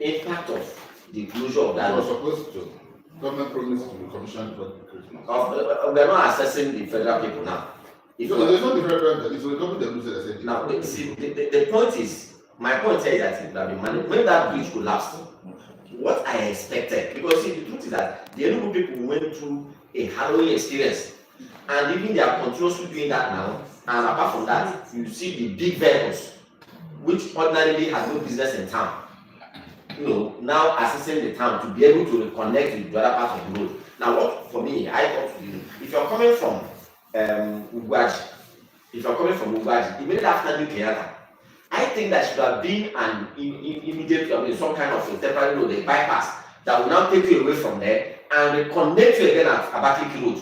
impact of the closure of That that. was supposed to. Government promised to commission Christmas. We're not assessing the federal people now. So there's not the federal, it's the government that loses the same. Now, see, the point is, my point here is that it will be managed. When that bridge collapsed, what I expected, because see, the truth is that the Enugu people went through a harrowing experience, and even they are continuously doing that now. And apart from that, you see the big vehicles, which ordinarily has no business in town, now assisting the town to be able to connect with the other part of the road. Now, what for me, I thought if you're coming from Ugwaji, immediately after New Kenyatta, I think that should have been an immediate, some kind of a temporary road, a bypass that will now take you away from there and reconnect you again at Abakaliki Road.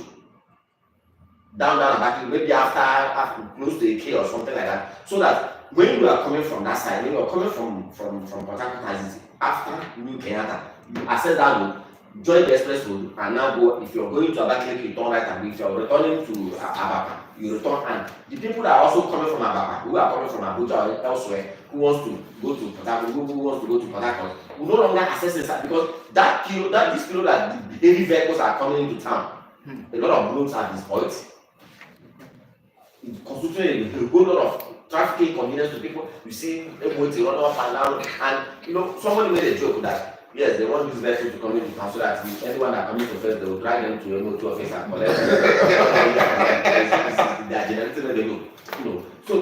Down Abakaliki, maybe after close to a K or something like that. So that when you are coming from that side, when you are coming from Port Harcourt after New Kenyatta, you access that road, join the express road, and now go. If you're going to Abakaliki, you turn right, and if you're returning to Abapa, you return. And the people that are also coming from Abapa, who are coming from Abuja or elsewhere, who wants to go to Port Harcourt, who wants to go to Port Harcourt, will no longer access this because this period that the heavy vehicles are coming into town, a lot of roads are destroyed. It constitutes a whole lot of traffic inconvenience to people. You see them to run up and down, and somebody made a joke that yes, they want this vessel to come into town so that anyone that comes to first, they will drag them to a motor office and collect their generator. They know. So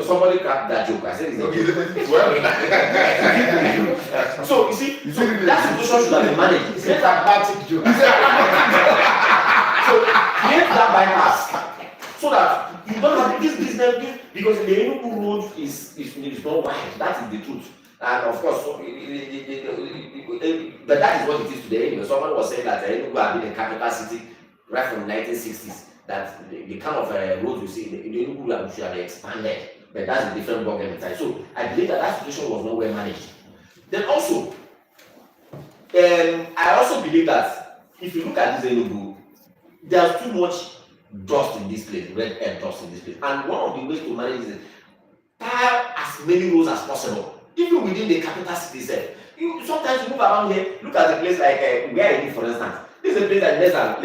somebody cracked that joke. I said it's well. So you see, that situation should have been managed. It's not a bad joke. So create that bypass so that you don't have this business because the Enugu road is not wide. That is the truth. And of course, but that is what it is today. Someone was saying that Enugu had been a capital city right from the 1960s. That the kind of roads you see, the Enugu should have expanded. But that's a different ballgame. So I believe that situation was not well managed. Then also, I also believe that if you look at this Enugu, there's too much dust in this place, red air dust in this place. And one of the ways to manage is tile as many roads as possible. Even within the capital city itself. Sometimes you move around here, look at a place like where I live, for instance. This is a place that less than 2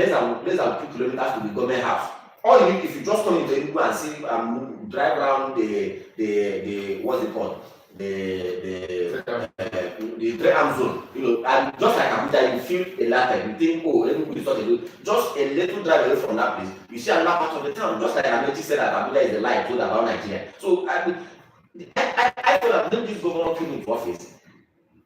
kilometers to the government house. Or if you just come into Enugu and see drive around the what's it called? The 3-arm zone, and just like Abuja, you feel a lot. You think, Enugu is not a road. Just a little drive away from that place, you see another part of the town. Just like Amechi said that Abuja is the lie told about Nigeria. So I feel that when this government came into office,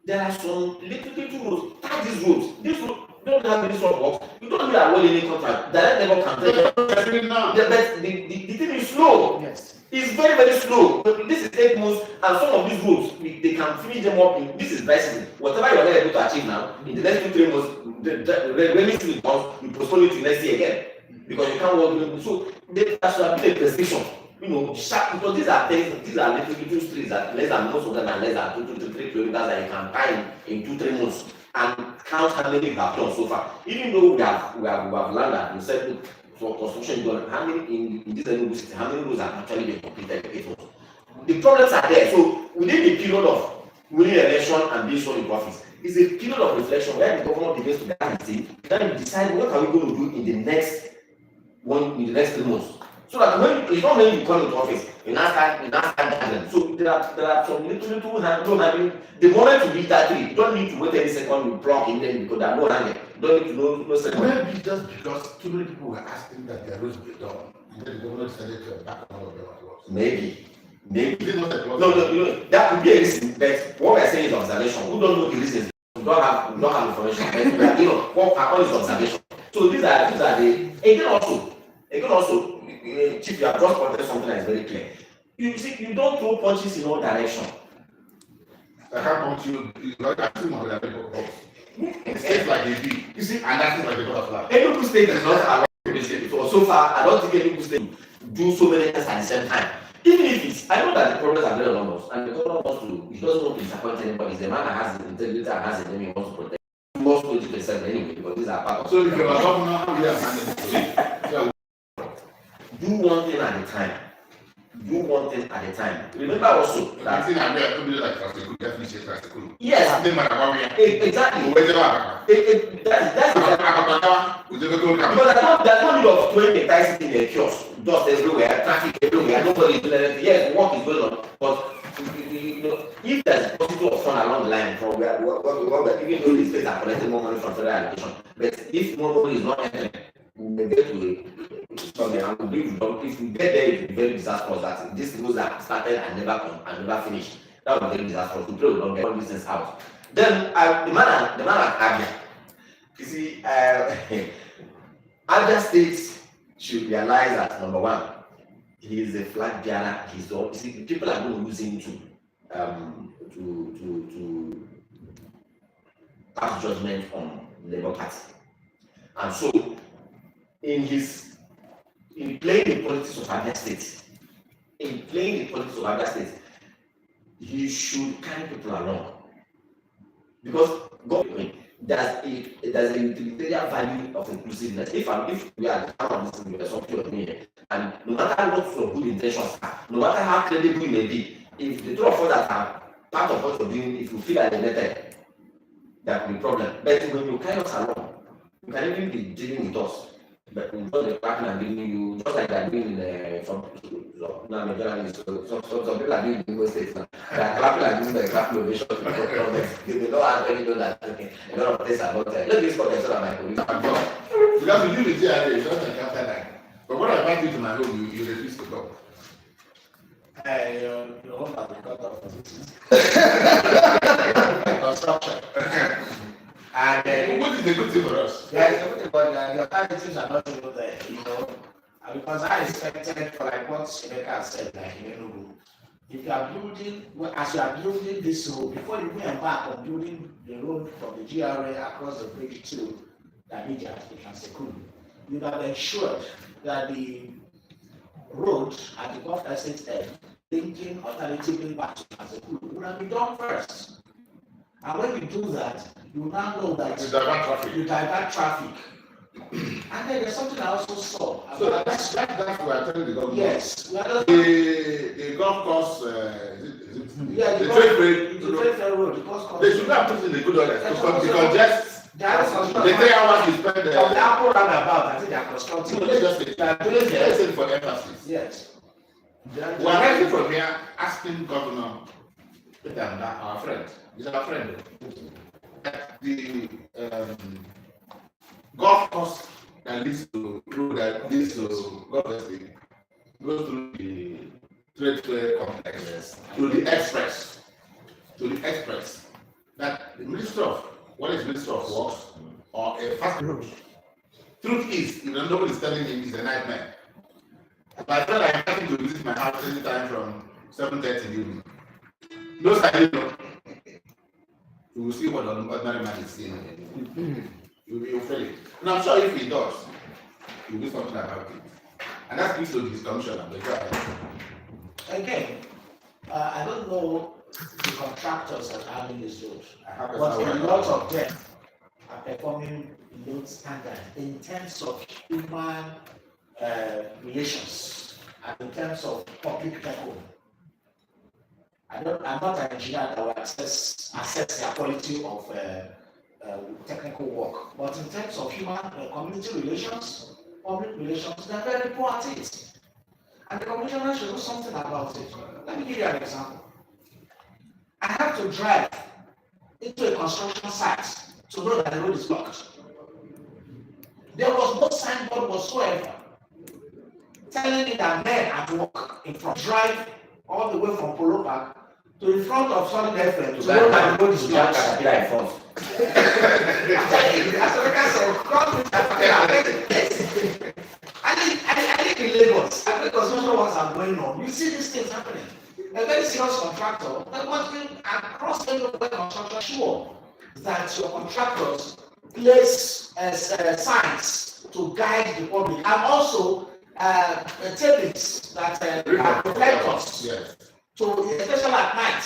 there are some little roads. Start these roads. This road don't have any sort of work. You don't need a well any contract. Direct never can tell. But the thing is slow. Yes. It's very, very slow. This is 8 months, and some of these roads, they can finish them up in this is dry season. Whatever you are not able to achieve now, in the next 2-3 months, the rainy season comes, you postpone it to next year again. Because you can't work. So there should have been a precision. Sharp, because these are little streets that less than most of them are less than 2 to 3 kilometers that you can tie in 2-3 months and count how many you have done so far. Even though we have learned that you said for construction done, how many in this Enugu city, how many roads have actually been completed? The problems are there. So within the period of winning election and being sworn into office, is a period of reflection where the government begins to guide the team, then you decide what are we going to do in the next 3 months. So that it's not when you come into office, you now start gathering. So there are some little handling. The moment you reach that tree, you don't need to wait any second you plug in them because there are no hanging. You don't need to know second. Maybe just because too many people were asking that their roads be done, and then the government decided to back all of them at once. Maybe. No, that could be a reason. But what we're saying is observation. Who don't know the reasons? We don't have information. But what are is observation. So these are the again also. Chief, you have just pointed something that is very clear. You see, you don't throw punches in all directions. I can't punch you. Like I see my people. It's like a bee. You see, and that's like a butterfly. Enugu State is not allowed to be state before. So far, I don't think Enugu State do so many things at the same time. Even if it's, I know that the problems are very enormous, and the government wants to, he doesn't want to disappoint anybody. He's a man that has the integrity and has the name he wants to protect. He must go to himself anyway, because these are part of. So if you're a governor, we are managing. Do one thing at a time. do one thing at a time. Remember also that I think I'm there. Don't be like traffic. You definitely say traffic. yes, They matter what we are. exactly. Where's the one? That's because there's no need of doing a taxi in a kiosk, dust everywhere, traffic everywhere, nobody is doing anything. Yes, work is going on, but you know, if there's a possibility of fun along the line from where even though these states are collecting more money from federal allocation, but if more money is not entering, we may get to if we get there, it will be very disastrous that these things that started and never finished. That would be very disastrous. We pray we don't get all these things out. Then the man at Abia, you see, Abia State should realize that number one, he is a flag bearer. He's all. You see, people are going to use him to pass judgment on Labour Party, and so in playing the politics of Abia State, he should carry people along because God, there's a utilitarian value of inclusiveness. If we are the this with something of me, and no matter what sort of good intentions are, no matter how credible you may be, if the two of us that are part of what you're doing, if you feel alienated, that will be a problem. But when you carry us along, you can even be dealing with us. But we just the partner and giving you just like they're doing in some people are doing in most states now. They're clapping and giving the clapping ovation to the problem. They don't have any know that okay, a lot of things about let me for the so that my police because you do the GRA, it's not like after that. But when I invite you to my home, you refuse to come. Your home has been cut off. Construction. And what is the good thing for us? yeah, it's a good thing, but the alternatives are not even there, you know. Because I expected for like what Seneca said, like in Enugu, if you are building, as you are building this road, before you embark on building the road from the GRA across the bridge to Damija to Transekulu, you have ensured that the road at the Gulf Estate end, linking alternatively back to Transekulu, would have been done first. And when you do that, you now know that you divert traffic. And then there's something I also saw. So that's why I'm telling the government. Yes. The golf course, Yeah, the trade road. They should not put in the good order because just the 3 hours you spend there. From the Apple roundabout, I think they are constructing. Let's say for emphasis. Yes. We are writing from here asking Governor our friend. He's our friend. The golf course that leads to goes through the trade fair complex to the express. That the Minister of Works or a fast road. Truth is, nobody's telling him he's a nightmare. My friend, I invite him to visit my house anytime from 7:30 in the evening. No idea. You will see what an ordinary man is seeing. You will feel it. And I'm sure if he does, he will do something about it. And that speaks to his commission. Again, I don't know the contractors that are in this road, but a lot of them are performing low standard in terms of human relations and in terms of public record. I'm not an engineer that will assess the quality of technical work, but in terms of human community relations, public relations, they're very poor at it. And the commissioner should do something about it. Let me give you an example. I have to drive into a construction site to know that the road is blocked. There was no signboard whatsoever telling me that men at work in front drive all the way from Polo Park to in front of Solid FM to know that the road is blocked. I think in Lagos, every construction works are going on. You see these things happening. A very serious contractor, but one thing across the construction, sure that your contractors place signs to guide the public, and also tablets that reflectors, yes. So especially at night,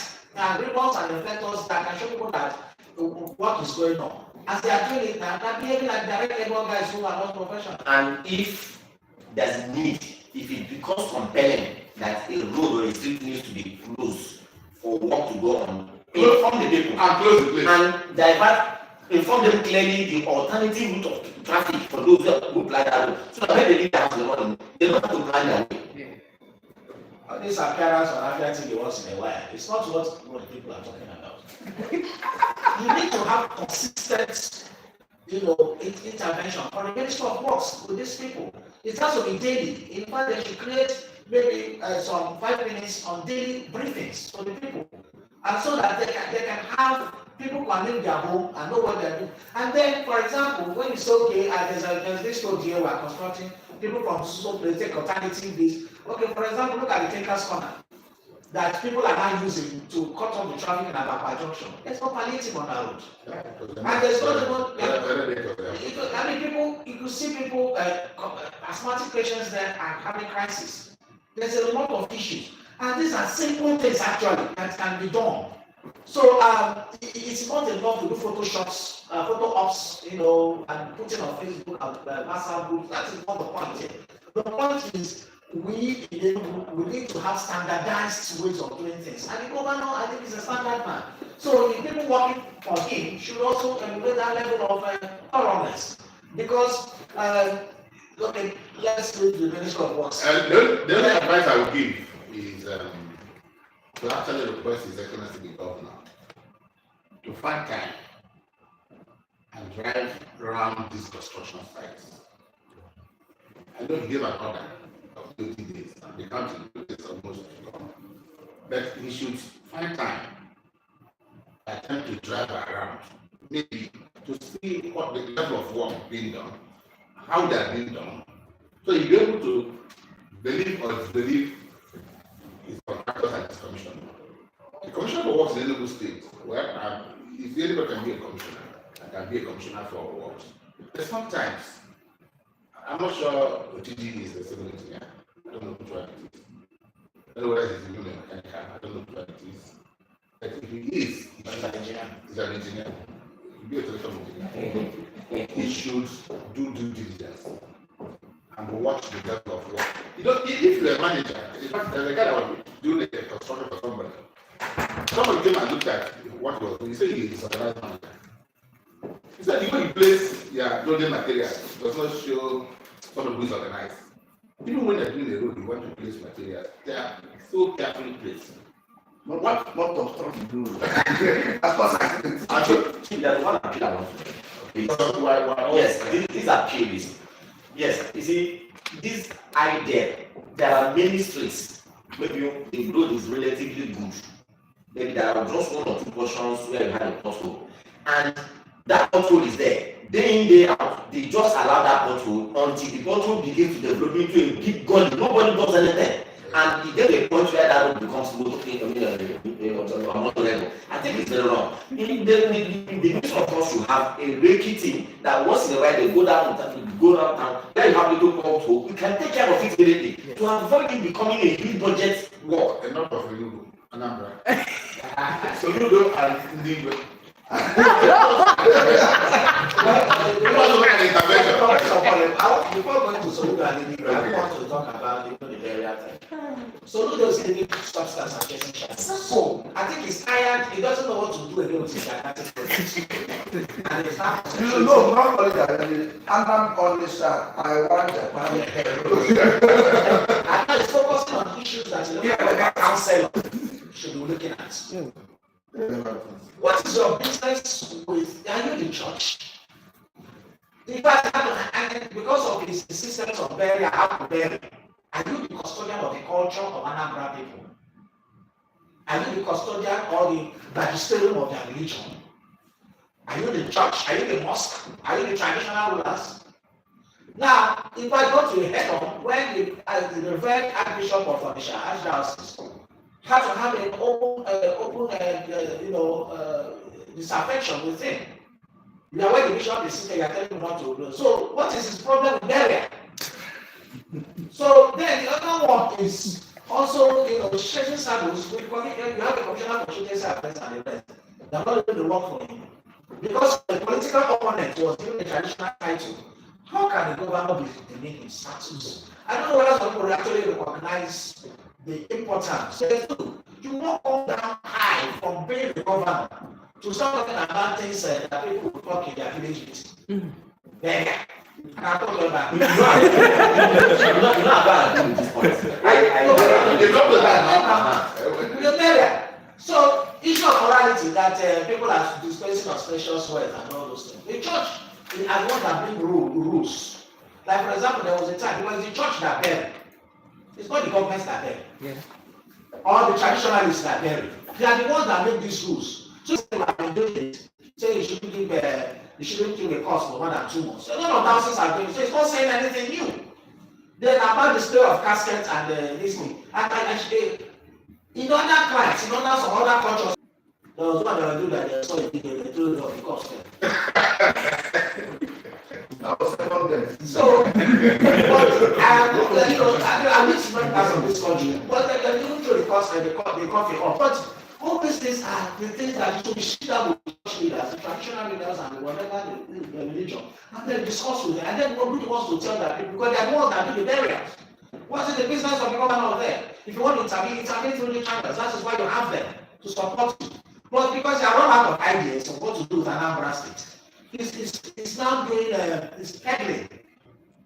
ribbons and reflectors that can show people that what is going on. As they are doing it now, they're behaving like direct labor guys who are not professional. And if there's need if it becomes compelling that a road or a street needs to be closed for work to go on, inform the people And close the place. and divert, inform them clearly the alternative route of traffic for those who plan that road. So that when they leave the house in the morning, they don't have to plan their way. All these appearance on African TV once in a while, it's not what people are talking about. You need to have consistent, intervention on the Ministry of Works with these people. It has to be daily. In fact, they should create maybe some 5 minutes on daily briefings for the people, and so that they can have people can leave their home and know what they're doing. And then, for example, when it's okay, there's this road here we are constructing. People from so place take alternative ways. Okay, for example, look at the Taker's Corner that people are now using to cut off the traffic in Abapa Junction. There's no palliative on that road. And there's not even, I mean, people, you could see people, asthmatic patients there are having crisis. There's a lot of issues. And these are simple things actually that can be done. So it's not enough to do photoshops, photo ops, and putting on Facebook and WhatsApp groups. That is not the point here. The point is we need to have standardized ways of doing things. And the governor, I think, is a standard man. So the people working for him should also elevate that level of thoroughness. Because okay, let's read the Ministry of Works. The only advice I would give is to actually request His Excellency the Governor to find time and drive around these construction sites. I know he gave an order of 30 days, and the country is almost gone. But he should find time, attempt to drive around, maybe to see what the level of work being done, how they are being done, so you'll be able to believe or disbelieve his contractors and his commissioner. The commissioner for works in Enugu State, well, if anybody can be a commissioner, I can be a commissioner for works. But sometimes, I'm not sure OTG is the civil engineer. I don't know which one it is. I don't know whether it's even a mechanical. I don't know which one it is. But if he is, he's an engineer. He'll be a telecom engineer. He should do due diligence and watch the level of work. If you're a manager, in fact, there's a guy that was doing a construction for somebody. Somebody came and looked at what he was doing. He said he's a organized manager. He said the way you place your building materials does not show someone who is organized. Even when they're doing the road, you want to place materials. They are so carefully placed. What construction do? As far as Actually, there's one appeal I want to make. Yes, these are appeals. Yes, you see, this idea, there are many streets. Maybe the road is relatively good. Maybe there are just 1 or 2 portions where you have a pothole. And that pothole is there. Day in, day out, they just allow that pothole until the pothole begins to develop into a big gully. Nobody does anything. And you get to a point where that road becomes I think it's very wrong. The Ministry of Works should have a rekey team that once in a while they go down town, then you have little pothole. You can take care of it immediately to avoid it becoming a big budget work. Enough of Enugu, Anambra. Soludo and Ndigwe. Before going to Soludo and Ndigwe, I want to talk about the area thing. Soludo is giving substance and chasing shots. So I think he's tired. He doesn't know what to do again with his gigantic project. And it's not. Not only that. I'm on this side. I want Japan. And now he's focusing on issues that the council should be looking at. What is your business with? Are you the church? In fact, and because of his insistence on burial, I have to bury. Are you the custodian of the culture of Anambra people? Are you the custodian or the magisterium of their religion? Are you the church? Are you the mosque? Are you the traditional rulers? Now, if I go to heaven, when the revered Archbishop of Onitsha, Archdiocese, has to have an open disaffection with him. You are where the bishop is sitting, you are telling him what to do. So, what is his problem with burial? So then the other one is also, shooting saddles. You have a commissioner for shooting saddles and the rest. They are not doing the work for him. Because the political opponent was given a traditional title. How can the governor be denying him status? I don't know whether some people actually recognize the importance. So you won't come down high from being the governor to start talking about things that people will talk in their village meeting. There. And I told you that. You know about this point. So, issue of morality that people are dispensing of special sweat and all those things. The church has one that bring rules. Like, for example, there was a time, it was the church that buried. It's not the government that buried. Yeah. Or the traditionalists that buried. They are the ones that make these rules. So, they are doing it. Say you shouldn't give a course for more than 2 months. A lot of thousands are doing it. So, it's not saying anything new. Then about the story of caskets and this thing. And actually, in other clients, in other some other cultures, there was one that would do that. They saw it. They do it of course. I was second them. So, but I need to make part of this country. But they don't show the cost and the coffee off. But all these things are the things that should be shared with the church leaders, the traditional leaders, and whatever the religion. And then discuss with them. And then nobody wants to tell that people because they are the ones that do the burials. What's in the business of the government out there? If you want to intervene through the channels. That is why you have them to support you. But because they are run out of ideas of what to do with Anambra State, it's now doing it's peddling.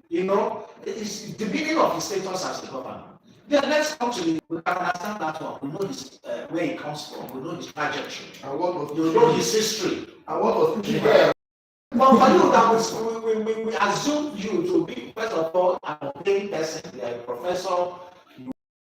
You know, it's the beginning of his status as the governor. Then let's come to the, we can understand that one. We know this, where he comes from. We know his trajectory. And what was You know his history. And what was people? But for you, that we assume you to be, first of all, an ordained person, like a professor, you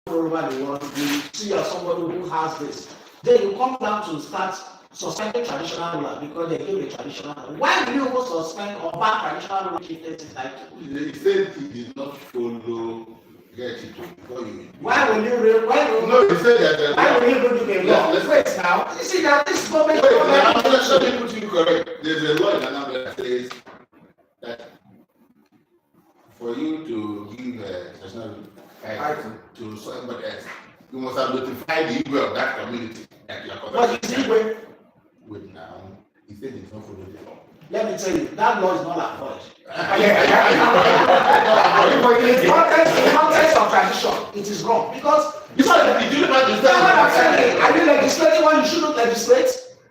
go over the world, you see somebody who has this. Then you come down to start suspending traditional law because they give the traditional law. Why do you go suspend or ban traditional law which is like? He said he did not follow before you. Why will you read? No, he said that. Why will you go to the law? Wait now. You see that this government. Let me put you correct. There's a law in Anambra that says that for you to give a national item to somebody else, you must have notified the Igwe of that community that you are What is Igwe? Wait now. He said he did not follow the law. Let me tell you, that law is not abolished. In the context of tradition, it is wrong because You said you didn't understand. are you legislating when you shouldn't legislate?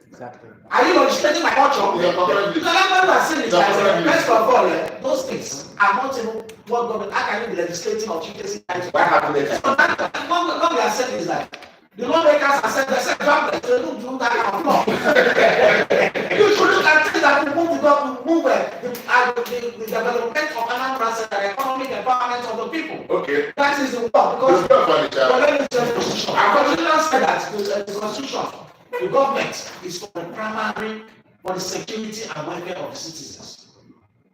Exactly. Are you legislating my culture? Yeah, but- Because I'm saying it like first of all, those things are not even what government. How can you be legislating or changing? What happened there? So that what we are saying is that the lawmakers are saying they government they don't do that kind of law. You should look at things that will move the development of Anambra State, the economic empowerment of the people. Okay. That is the law because You're not funny, but let me tell you the constitution. Our constitution said that the constitution, the government is for the primary, for the security and welfare of the citizens,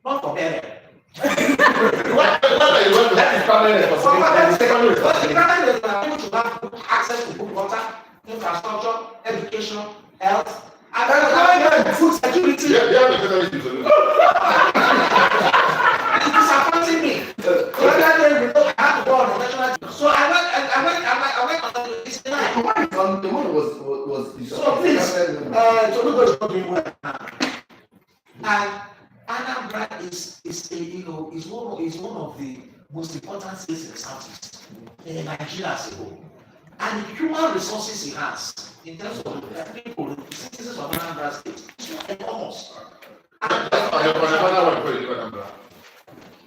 not for burial. That is permanent responsibility. That is secondary responsibility. But the government should have access to good water, infrastructure, education, health, and food security. It's disappointing me. The other day, I had to go on the national TV. So I went on the line. The money was So please, Toledo is not doing well now. And Anambra is one of the most important states in the southeast in Nigeria as a whole. And the human resources it has in terms of the people, the citizens of Anambra State, is enormous.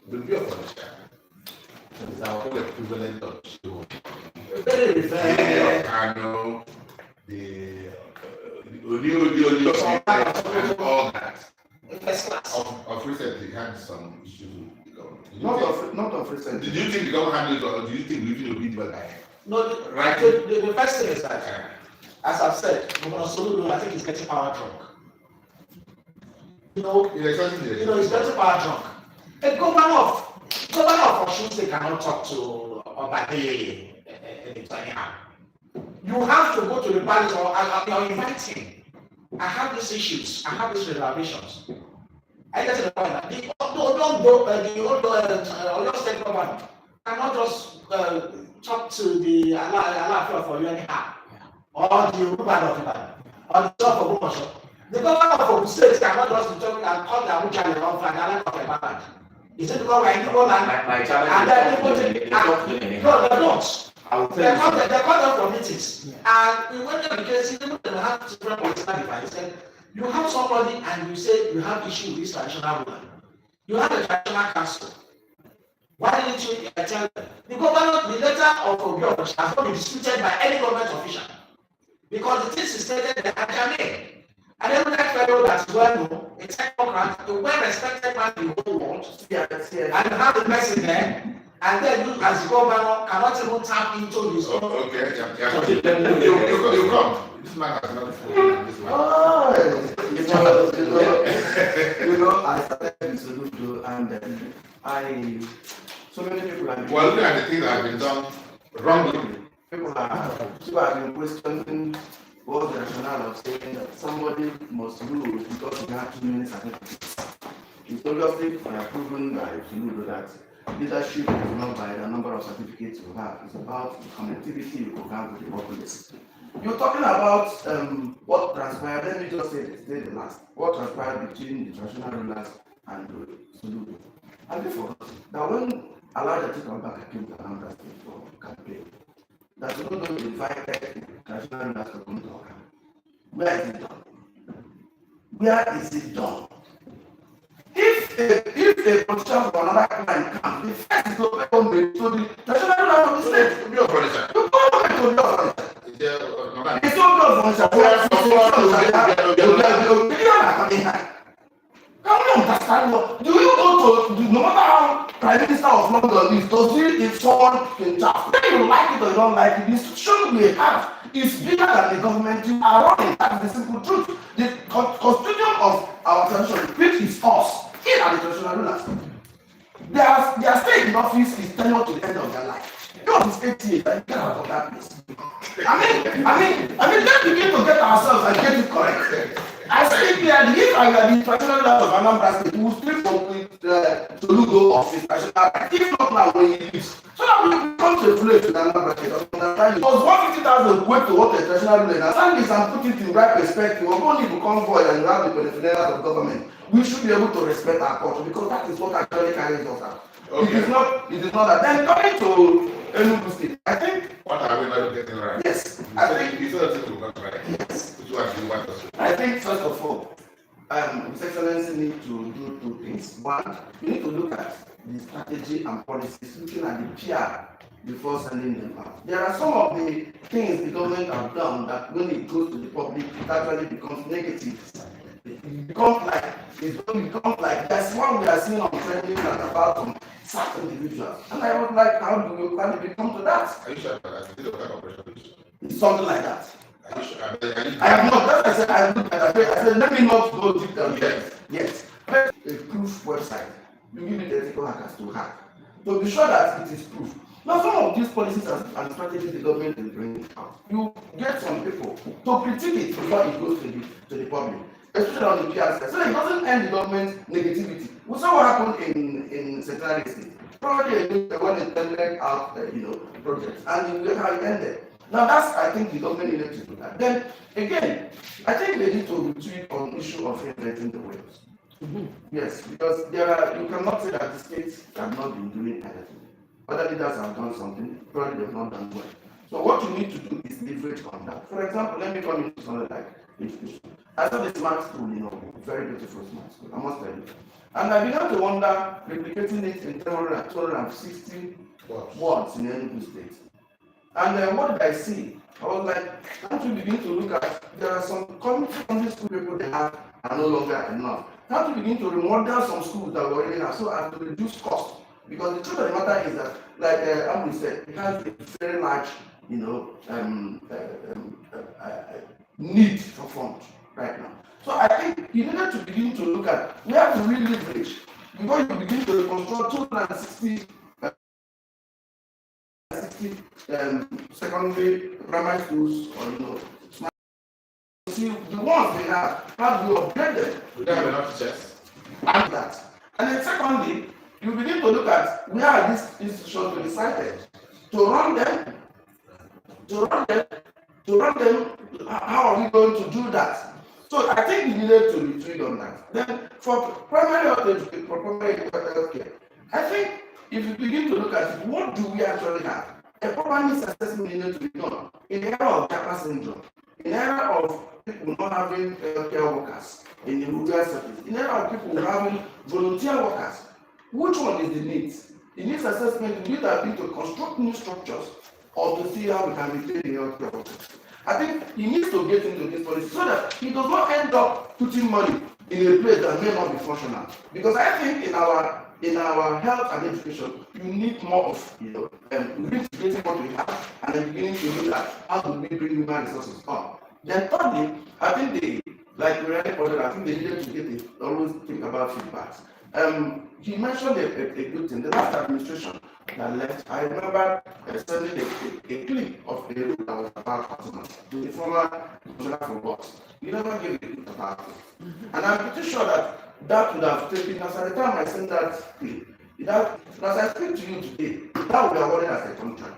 The view of Onitsha is our own equivalent of Chicago. Very fair. Kano, the Olio, and all that. First class. Of recently had some issues with the government. not of recent. Did you think the government handled it, or do you think we will be the guy? No, the first thing is that, as I've said, Governor Soludo, I think he's getting power drunk. You know, he's getting power drunk. A governor of Osun State cannot talk to Obade anyhow. You have to go to the palace or invite him. I have these issues. I have these reservations. I get to the point that the Oyo State government cannot just talk to the Allah for you anyhow, or the Yoruba of Ibadan, or the South of Ogbomoso. The governor of Ogun State cannot just be talking and call the Abuja and Allah of Ibadan. Is it because we're in Igbo land? My challenge And then is people they think, talk to them anyhow. no, they don't. I will They tell come, you. they come there for meetings. And when they begin, see, people they have different political devices. You have somebody and you say you have issue with this traditional ruler. You have a traditional council. Why didn't you tell them? The government, the letter of Obior has not been disputed by any government official. Because the things is stated there are their name. And then that fellow that's well known, a technocrat, a well-respected man in the whole world, Yes. and you have the person there, and then you as the governor cannot even tap into his own. Okay, yeah. So let me- You come. This man has not spoken. This man. Oh, I started with Soludo and so many people have Well, look at the things that have been done wrongly. people have been questioning what the rationale of saying that somebody must lose because he has too many certificates. It's obviously proven by Soludo that leadership is not by the number of certificates you have, it's about the connectivity you can have with the populace. You're talking about what transpired, let me just say the last, what transpired between the traditional rulers and Soludo. And they forgot that when Elijah Tikambaka came to Anambra State for campaign, that Soludo invited the traditional rulers to come to Oka. Where is it done? Where is it done? If a politician from another clan comes, the first is to welcome the traditional rulers of the state. Be a politician. You go back to the authority. It's It's not good Can we understand what? Do you go to, no matter how Prime Minister of London is, does he, if someone can just, whether you like it or you don't like it, the institution we have is bigger than the government you are running. That's the simple truth. The custodian of our tradition, which is us, here are the traditional rulers. Their stay in office is tenured to the end of their life. Yours is 8 years, and get out of that place. I mean, let's begin to get ourselves and get it correct. I say clearly, if I were the traditional ruler of Anambra State, we will still complete Soludo of his traditional right. If not now, when he leaves. So that we come to a place in Anambra State, understand it. Because 150,000 went to what a traditional ruler, and stand this and put it in right perspective, we're going to become void and you have the beneficiaries of government. We should be able to respect our culture because that is what actually carries us out. Okay. It is not that. Then coming to Enugu State, I think, What are we not getting right? yes, I think, You said it's not right. yes. Which one do you want us to? I think first of all, His Excellency need to do two things. One, you need to look at the strategy and policies, looking at the PR before sending them out. There are some of the things the government have done that when it goes to the public, it actually becomes negative. It becomes like that's what we are seeing on trending and about some certain individuals. And I was like, how do we come to that? Are you sure about that? Is it a kind of operation? It's something like that. Are you sure? I have not. That's why I said I looked at that. I said let me not go deep down. Yes. A proof website. You give it ethical hackers to hack. To be sure that it is proof. Now some of these policies and strategies the government is bringing out, you get some people to critique it before it goes to the public. Especially on the PR side. So that it doesn't end the government's negativity. We saw what happened in Secretary State. Probably when they tended out projects and you look how it ended. Now that's I think the government needed to do that. Then again, I think they need to retreat on issue of inventing the whales. Yes, because you cannot say that the states have not been doing anything. Other leaders have done something, probably they've not done well. So what you need to do is leverage on that. For example, let me come into something like education. I saw the smart school, very beautiful smart school, I must tell you. And I began to wonder, replicating it in 260 wards in Enugu State. And then what did I see? I was like, can't we begin to look at, there are some community school people they have are no longer enough. Can't we begin to remodel some schools that we already have so as to reduce cost? Because the truth of the matter is that, like Amu said, it has a very large, need for funds right now. So I think you needed to begin to look at, we have to really leverage. Before you begin to reconstruct 260 secondary primary schools or see the ones they have, how do you upgrade them? We don't have enough teachers. And that. And then secondly, you begin to look at where are these institutions to be cited to run them, how are we going to do that? So I think we needed to retreat on that. Then for primary health care, I think if you begin to look at it, what do we actually have? A proper needs assessment needed to be done in the era of Japa syndrome, in the era of people not having care workers in the rural settings, in the era of people having volunteer workers. Which one is the needs? The needs assessment will either be to construct new structures or to see how we can retain the healthcare workers. I think he needs to get into this policy so that he does not end up putting money in a place that may not be functional. Because I think in our health and education, you need more of, we need to get what we have and then beginning to look at how do we bring human resources on. Then thirdly, I think like we already pointed, I think they needed to always think about feedbacks. He mentioned a good thing. The last administration that left, I remember sending a clip of a rule that was about customers to the former commissioner for works. He never gave a clip about it. And I'm pretty sure that would have taken, as at the time I sent that clip, as I speak to you today, that would be awarded as a contract.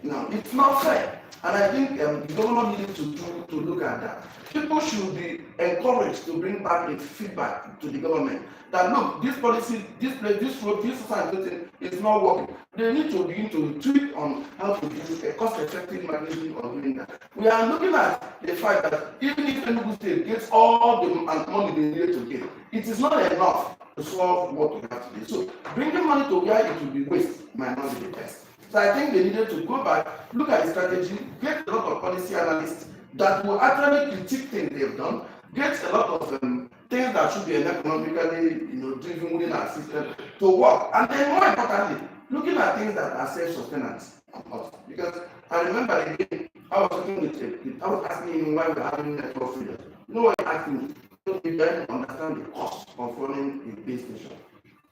Now, it's not fair. And I think the government needed to look at that. People should be encouraged to bring back a feedback to the government that look, this policy, this place, this road, this society is not working. They need to begin to tweak on how to use a cost-effective mechanism of doing that. We are looking at the fact that even if Enugu State gets all the money they need to get, it is not enough to solve what we have today. So bringing money to where it will be waste might not be the best. So I think they needed to go back, look at the strategy, get a lot of policy analysts that will actually critique things they've done, get a lot of things that should be economically, driven within our system to work. And then more importantly, looking at things that are self-sustenance. Because I remember again, I was asking him why we're having network failure. You know what he asked me? So you don't understand the cost of running a base station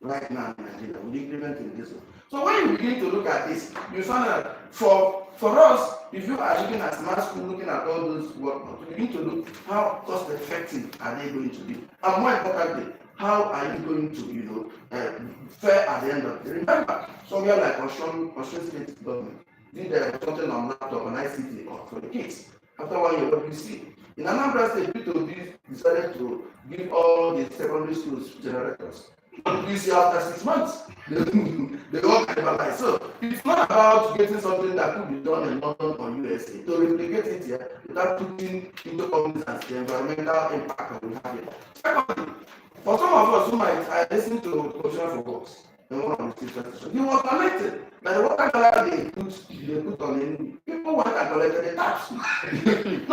right now in Nigeria with the increment in this one. So when you begin to look at this, you find that for us, if you are looking at smart school, looking at all those work, you begin to look how cost effective are they going to be, and more importantly, how are you going to, fare at the end of the day. Remember, somewhere like Osun State government did something on laptop and ICT for the kids. After 1 year, what do you see? In Anambra State, people decided to give all the secondary schools generators. You see after 6 months, they all cannibalize. So it's not about getting something that could be done in London or USA to replicate it here without putting into cognizance the environmental impact that we have here. Secondly, for some of us who might listen to the Commissioner for Works in one of the stations, he was connected that the water color they put on him, people went and collected the tax. No,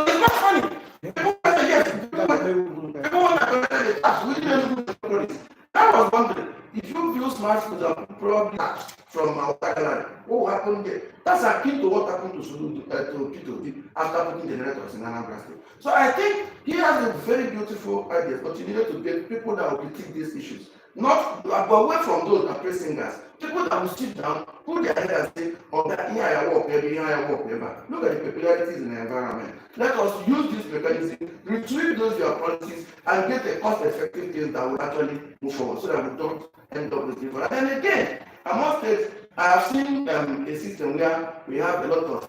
it's not funny. People went and yes, people went and collected the tax. We didn't do the police. I was wondering, if you view smart schools are probably from our gallery, what will happen there? That's akin to what happened to P2D after putting generators in Anambra State. So I think he has a very beautiful idea, but you needed to get people that will critique these issues. Not away from those that praise singers. People that will sit down, put their head and say, oh, that here I walk, maybe here I walk, never. Look at the peculiarities in the environment. Let us use this mechanism, retrieve those your policies, and get a cost-effective thing that will actually move forward so that we don't end up with people. And then again, I must say, I have seen a system where we have a lot of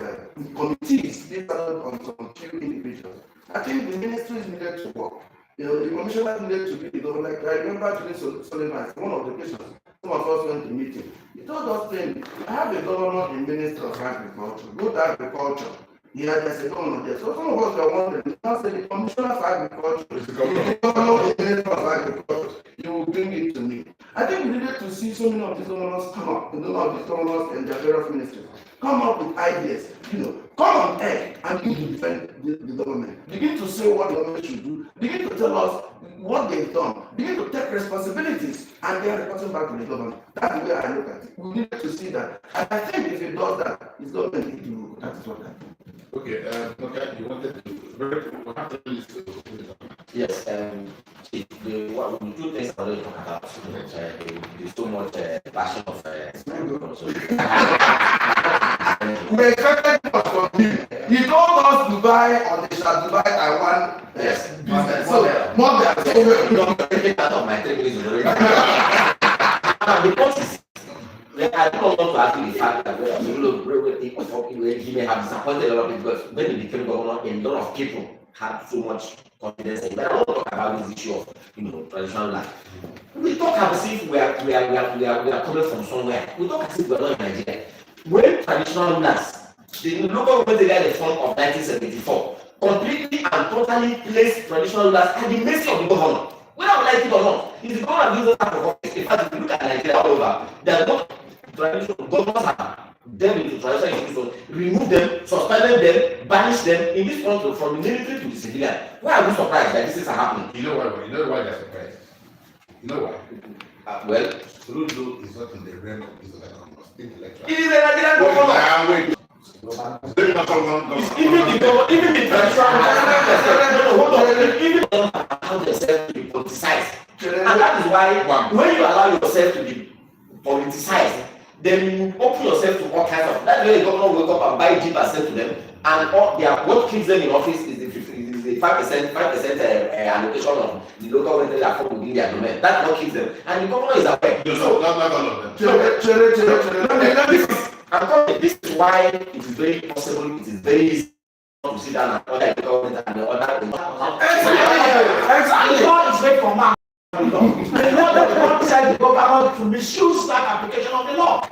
committees based on some few individuals. I think the ministry is needed to work. The commissioner needed to be the governor. Like I remember during Sullivan, one of the occasions, some of us went to meet him. He told us then, I have a governor in Ministry of Agriculture, good agriculture. There's a governor there. So some of us are wondering, now say the commissioner for agriculture, the governor in Ministry of Agriculture, you will bring it to me. I think we needed to see so many of these governors come up, and their various ministries, come up with ideas, come on air and begin to defend the government. Begin to say what the government should do. Begin to tell us what they've done. Begin to take responsibilities and then reporting back to the government. That's the way I look at it. We need to see that. And I think if it does that, it's government need to do. That's what I think. Okay, okay, you wanted to Yes, the two things I want to talk about, there's so much passion of we expected from him. He told us Dubai on the Dubai Taiwan business. So, more than out of my 3 minutes already. The point is, I don't want to argue the fact that he may have disappointed a lot of people because when he became governor, a lot of people had so much confidence in him. But I want to talk about this issue of traditional life. We talk as if we are coming from somewhere. We talk as if we are not in Nigeria. When traditional rulers, the local government area reform of 1974, completely and totally placed traditional rulers at the mercy of the governor. Whether we like it or not, if the governor uses that for office, in fact, if you look at Nigeria all over, there are no traditional governors have them into traditional institutions, remove them, suspended them, banish them in this country from the military to the civilian. Why are we surprised that this is happening? You know why they're surprised? You know why? Well, Soludo is not in the realm of this intellectual. it is a Nigerian governor. Even the traditional even allow yourself to be politicized. And that is why when you allow yourself to be politicized, then you open yourself to all kinds of. That's why the governor wake up and buy jeep and sell to them, and all what keeps them in office is the 5% allocation of the local government that fall within their domain. That's what keeps them, and the governor is aware. So not all of them. I'm telling you, this is why it is very possible. It is very easy to sit down and order the government and the other. Exactly. Law is made for man. The law does not tell the government to misuse that application of the law.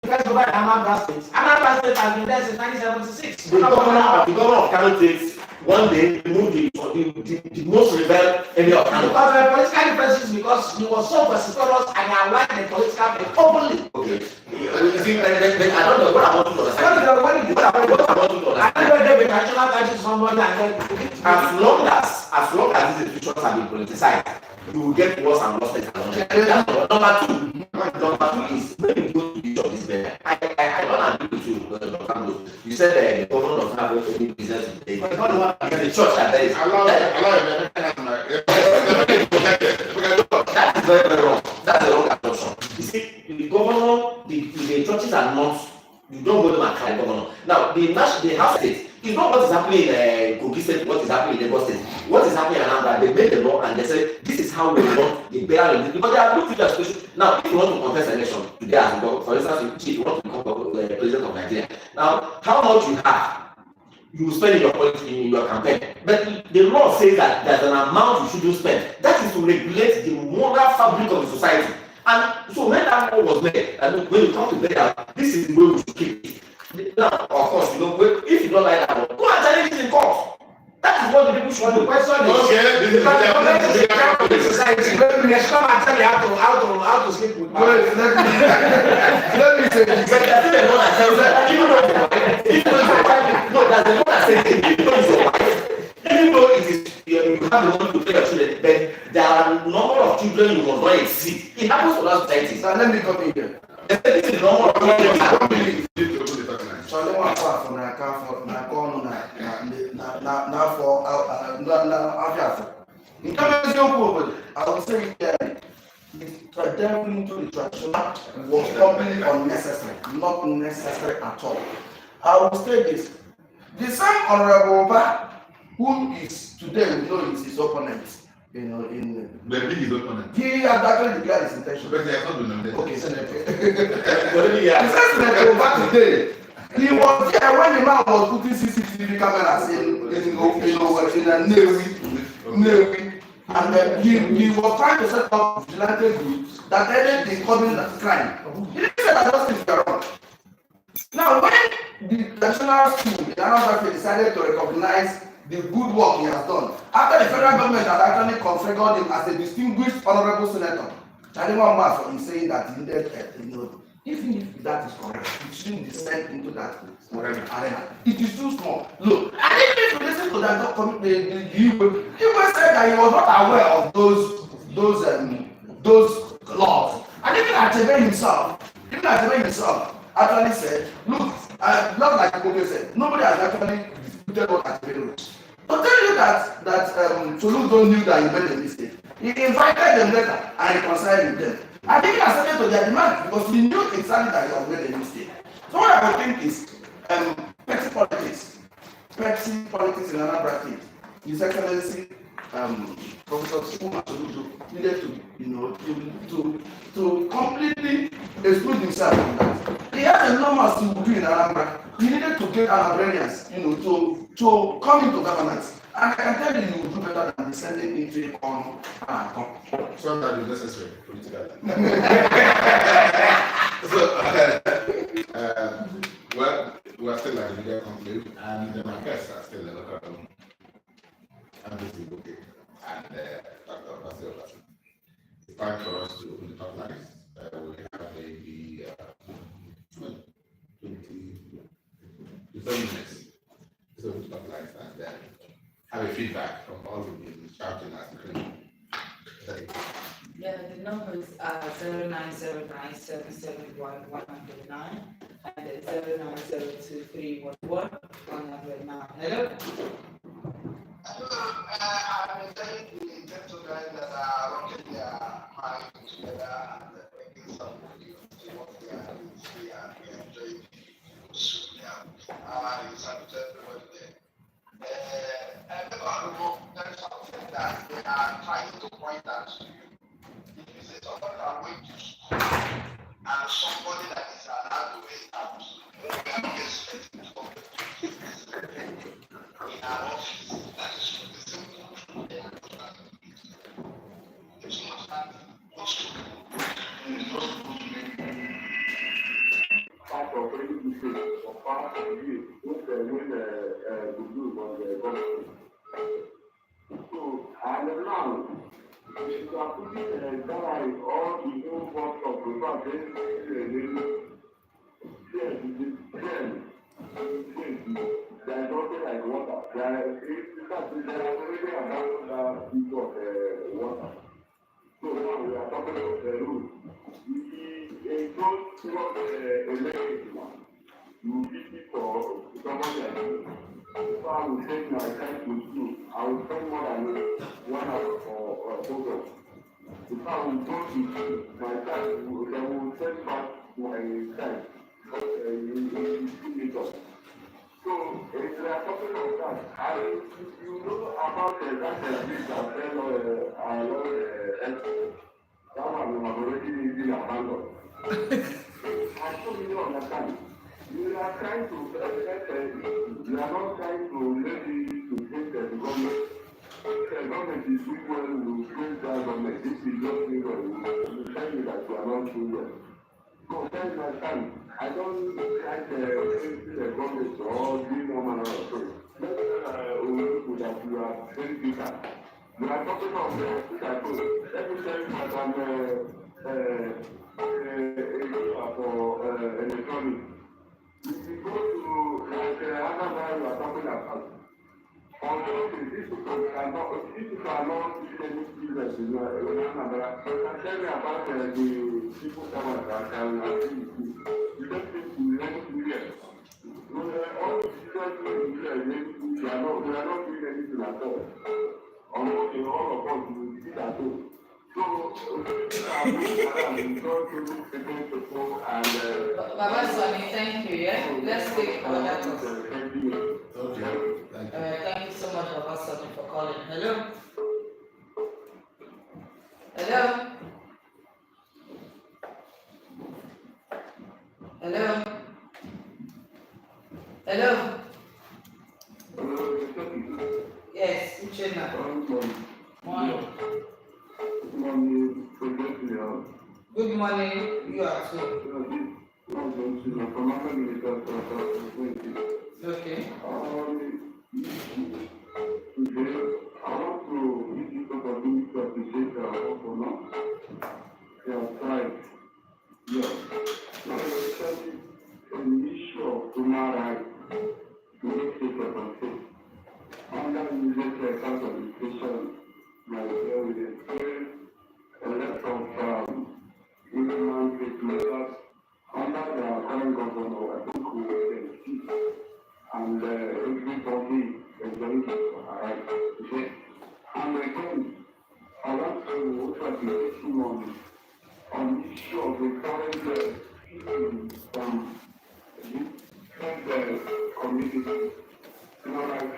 Because government Anambra State has been there since 1976. The governor of Kano State one day removed the most rebel area of Kano. Because the political differences, because he was so vociferous and he aligned the political openly. Okay. You see, I don't know what I want to understand. What I want to understand. I know they be national gadgets somebody and then As long as these institutions have been politicized, you will get worse and worse things. Number two is when you go to the job this man. I don't agree with you, Dr. Kamdo. You said the government does not have any business to pay. The church that there is. That is very, very wrong. That's a wrong assumption. You see, the governor, the churches are not. You don't go to them and cry governor. Now, the House State is not what is happening in Kogi State, what is happening in Lagos State. What is happening in Anambra, they made the law and they said, this is how we want the burial. Because they have looked at the situation. Now, if you want to contest an election today, as for instance, if you want to become the president of Nigeria, now, how much you have, you spend in your politics, in your campaign. But the law says that there's an amount you shouldn't spend. That is to regulate the moral fabric of the society. And so when that law was made, and when you come to burial, this is the way we should keep it. Now, of course, if you don't like that law, go and challenge it in court. That is what the people should do. The question is, Okay, this is the society. Let me come and tell you how to sleep with my Let me say this. but that's the law that tells that even though no, that's the law that says even though it's your wife, even though it is you have the money to pay your children, but there are a number of children you must not exceed. It happens to us societies. Now let me come in here. This is the number of children you have. So I don't want to pass from na corner na for Africa. In terms of your I would say that delving into the traditional was completely unnecessary, not necessary at all. I will say this: the same Honorable Oba, who is today we know is his opponent, in The big is opponent. he has actually declared his intention. But they have not been nominated. Okay, Senator. The same Senator Oba today. He was there when the man was putting CCTV cameras in Nnewi, and he was trying to set up vigilante groups that ended the coming crime. He didn't say that those things were wrong. Now, when the national school in Anambra decided to recognize the good work he has done, after the federal government had actually configured him as a distinguished honorable senator, Chadema Mafo is saying that he needed, even if that is correct, it shouldn't descend into that arena. It is too small. Look, and even if you listen to that he said that he was not aware of those laws. And even Achebe himself actually said, look, not like Kobe said, nobody has actually disputed what Achebe wrote. To tell you that Soludo knew that he made a mistake, he invited them later and reconciled with them. I think he accepted to their demand because he knew exactly that he had made a mistake. So what I would think is petty politics in Anambra State. His Excellency Professor Sukuma Soludo needed to completely exclude himself from that. He has enormous to do in Anambra. He needed to get Anabranians, to come into governance And I can tell you, you will do better than sending me to a con. Sometimes it's necessary politically. So, well, we are still like a media conclave, and my guests are still a local embassy bouquet and Dr. Basil. It's time for us to open the top lines. We have maybe 20 minutes. So open the top lines and then have a feedback from all of you shouting at the screen. Yeah, the numbers are 0909771109 and 0902311109. Hello? I'm telling the gentlemen that are rocking their mind together and making some video to what they are doing and we enjoy the soup there. It's up to everybody there. There is something that they are trying to point out to you. If you say somebody that went to school and somebody that is allowed to wait out, we are expecting to in our office that is simple. It's not that most part of any mistake or part of you when the blue was the government. So, and now, if you are putting a gallery or the new box of the fact that there is nothing like water. There is already another piece of water. So now we are talking about the road. It goes towards a lake one. You visit for someone like you. If I will take my time to school, I will spend more than 1 hour for a program. If I will go to school, my time, they will send back my time. So, if we are talking about that, you know about that bridge that fell along that one we have already been abandoned. I so you understand. You are trying to you are not trying to maybe to think that the government is doing well, we will praise that government. This is just doing well. We tell you that you are not doing well. So, tell my son, I don't try to praise the government or do no manner of things. Let that you are very bitter. We are talking of the hospital. Let me tell you that I'm for electronics. If you go to like Anambra, you are talking about. Although these people are not doing any business in Anambra, but can tell me about the people that can actually do. You don't think we learn millions. All the students we are not doing anything at all. Almost all of us will see that too. So, Baba Sonny, thank you. Yeah? Let's take other calls. Okay, thank you. Thank you so much, Baba Sonny, for calling. Hello? Hello? Hello? Hello? Yes, Uchenna. Morning. Good morning, you are too. Okay. Today, I want to use this opportunity to appreciate our work for now. They have tried. Yes. Especially an issue of human rights to make safe and unsafe. Under immediate account of education, Nigeria will experience a lot of human rights measures under the current governor. I think we will see. And everybody is going to arrive. Okay? And again, I want to also be focusing on the issue of the current from different communities. You know, like I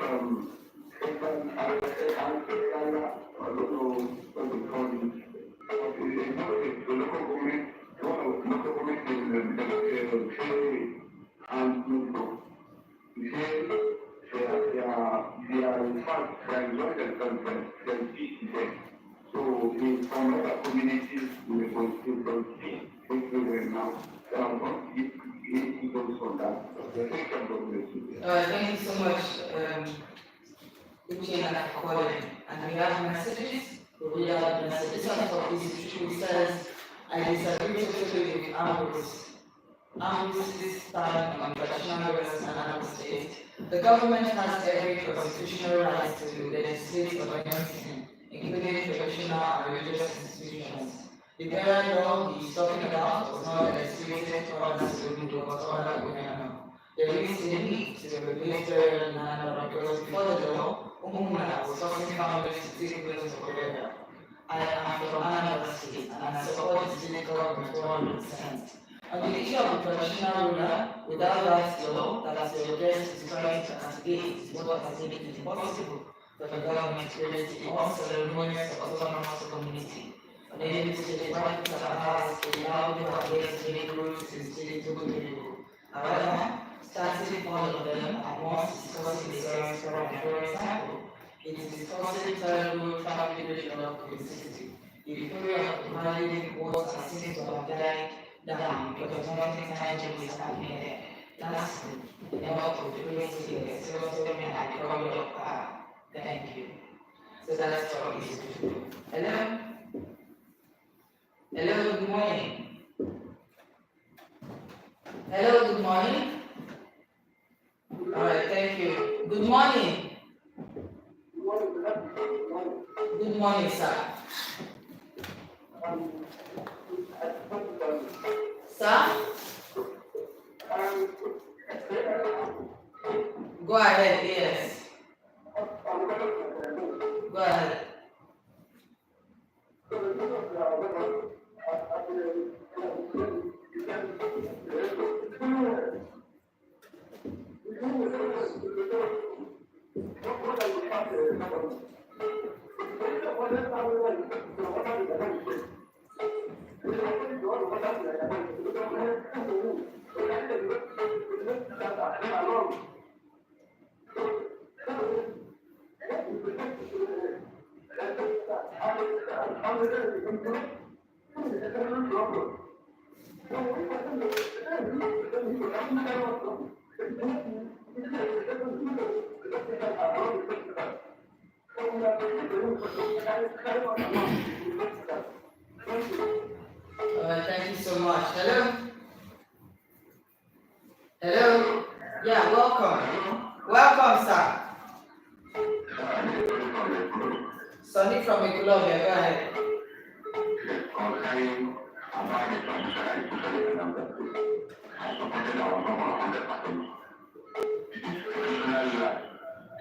don't know what they call it. The local government, one of the local government is and they are in fact in some other communities we will still don't see now. So I'm going to give those from that. Thank you. Thank you so much, Uche, for calling. And we have messages. We read out the message. This one for this says, I disagree totally with Ambrose. This time on traditional rest and another state. The government has every constitutional right to legislate or anything, including traditional and religious institutions. The very law he's talking about was not legislated for others to do, but other women. There is a need to regulate burial in Anambra because before the law, Umuna was forcing families to take place of burial. I am from Anambra State and I support the state government 100%. On the issue of the traditional ruler, without that law that your guest is trying to castigate is what has made it impossible for the government to create a more ceremonious autonomous community. On any state, private has allowed the guests to make rules in state to people. However, starting all of them at once discussing the service for example, it is discussing terrible family law complexity. The period of providing what are seen to have died down because nothing tangible is happening there. Lastly, the number of the great leaders, Serotonin and Corridor Power. Thank you. So that's what we used to do. Hello? Hello, good morning. Hello, good morning. Alright, thank you. Good morning. Good morning, sir. Sir? Go ahead, yes. Go ahead. Thank you so much. Hello? Hello? Yeah, welcome. Welcome, sir. Sonny from Ecolobia, go ahead.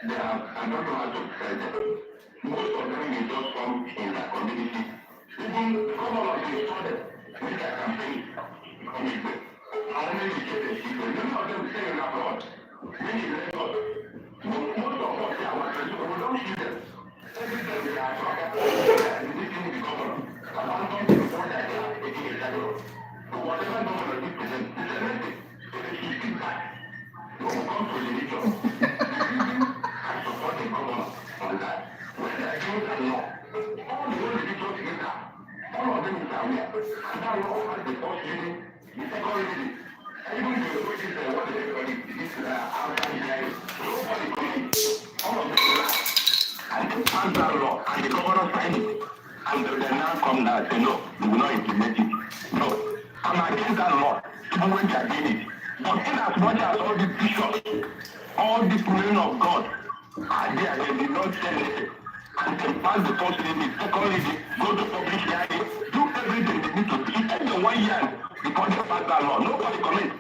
I don't know how to describe them. Most of them will just come in their community. Even come on to the student, make a campaign, come in there. How many get the children? Many of them stay in abroad. Many in Lagos. Most of us here, our children, we don't see them. Every time we are talking, we meeting with the governor. And I'm coming to the point that they are taking a shadow. So whatever governor gives to them, it's a message. So they should keep back. When we come to the religion, I support the governor on that. When I do that law, all the religious leaders, all of them is aware. And that law has the first reading, the second reading. Even the which is what they call it, this outside guys, nobody comes. All of them relax. And they pass that law, and the governor signs it. And they now come now and say, no, we will not implement it. No, I'm against that law, even when they are doing it. But in as much as all the bishops, all the men of God are there, they did not say anything. And they pass the first reading, second reading, go to public hearing, do everything they need to do. Even the 1 year before they pass that law, nobody commits.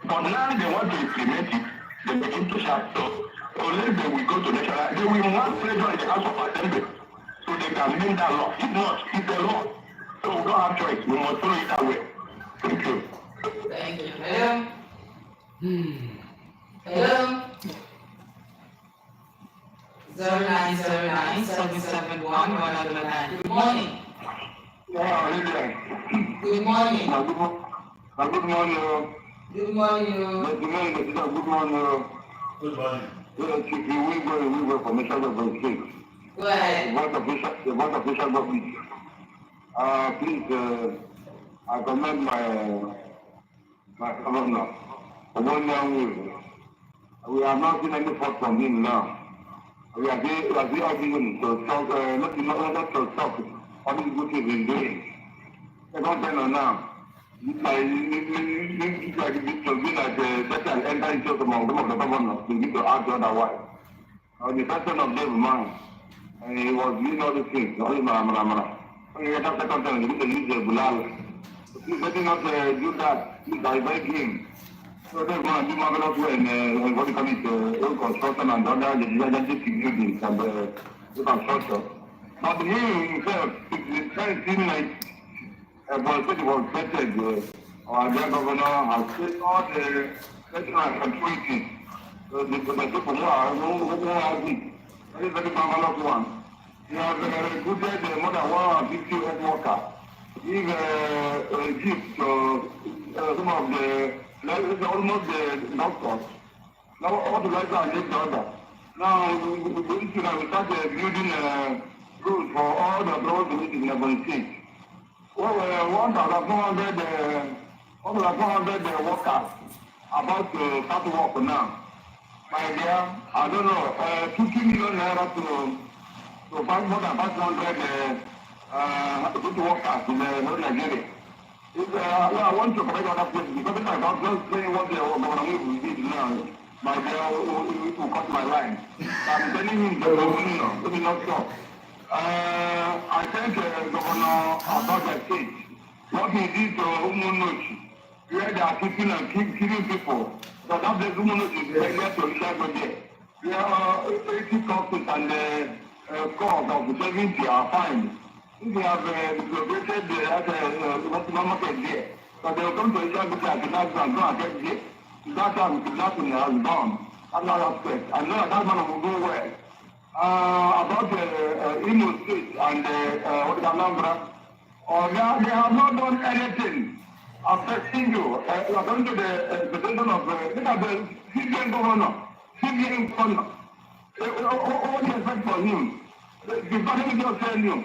But now they want to implement it, they begin to shout. So unless they will go to national, they will want pressure in the House of Assembly so they can win that law. If not, it's a law. So we don't have choice, we must follow it that way. Thank you. Thank you. Hello? Hello? 0909-771-109. Good morning. Good morning. Good morning. Good morning. Good morning. Good morning. We go from Michigan State. Go ahead. The voice of Michigan government. Please, I commend my governor. We have not seen any fault from him now. We are urging him to stop, not to stop all these good things he's doing. Second time now, like this to be like that and enter into some of the governors to need to act otherwise. The person of David man, and he was doing all these things. Only Mara. When you get up second time, you need to use the bulal. Please let him not do that. Please, I beg him. So they're going to do marvelous work in what you call it, road construction and other legislative buildings and construction. But he himself, it kind of seemed like it was vetted, or their governor has said all the national security. The people who are it. That is very marvelous one. He has recruited more than 150 health workers. He gives some of the almost the doctors. Now all the lights are just the other. Now we start building roads for all the roads in Lebanon State. Well, 1,400 workers about to start work now. My dear, I don't know, 50 million naira to buy more than 500 good workers in Nigeria. I want to correct other places because if I don't just say what the government will do now, my dear, it will cut my line. I'm telling him the government, let me not stop. I thank Governor Abacha State. What he did to Umunochi, where they are keeping and killing people. But that the Umunochi is very to Ishago there. We are 80 corpses and cause of 70 are fined. We have located the market there. But they will come to Ishago and go and get there. That time kidnapping has gone. Another aspect. I know that man will go well. About Imo State and Anambra, they have not done anything affecting you. According to the petition of look at the CBN governor, what do you expect from him? The person just tell you.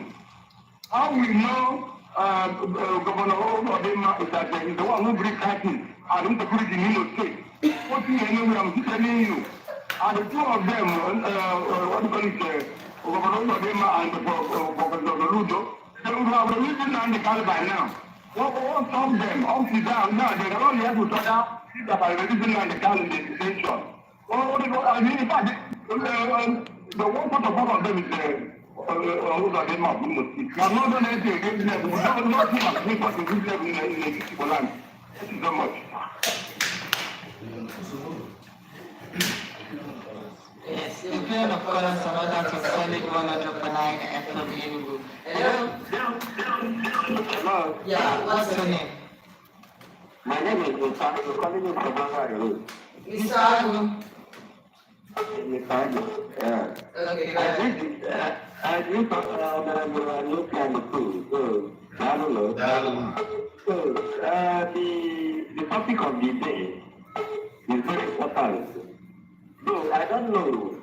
How we know Governor Odema is that he's the one who brings crisis and insecurity in Imo State. What do you know? I'm telling you. And the two of them, what do you call it, Governor Odema and Professor Ludo, they will have a reason and the caliber now. What stop them? Up to down now, they are only able to talk out about the reason and the caliber situation. I mean, in fact, the one part of all of them is Odema. We have not done anything against them. We have not seen as many people in the people land. Thank you so much. Yes, the plan of colors are not to solid 109 FW. Hello? Hello? Yeah, what's your name? My name is Musa. I'm calling you from Bangladesh. Isagu. Yeah. Okay, I do talk about the school. So, I don't know. So, the topic of the day is very important. So, I don't know.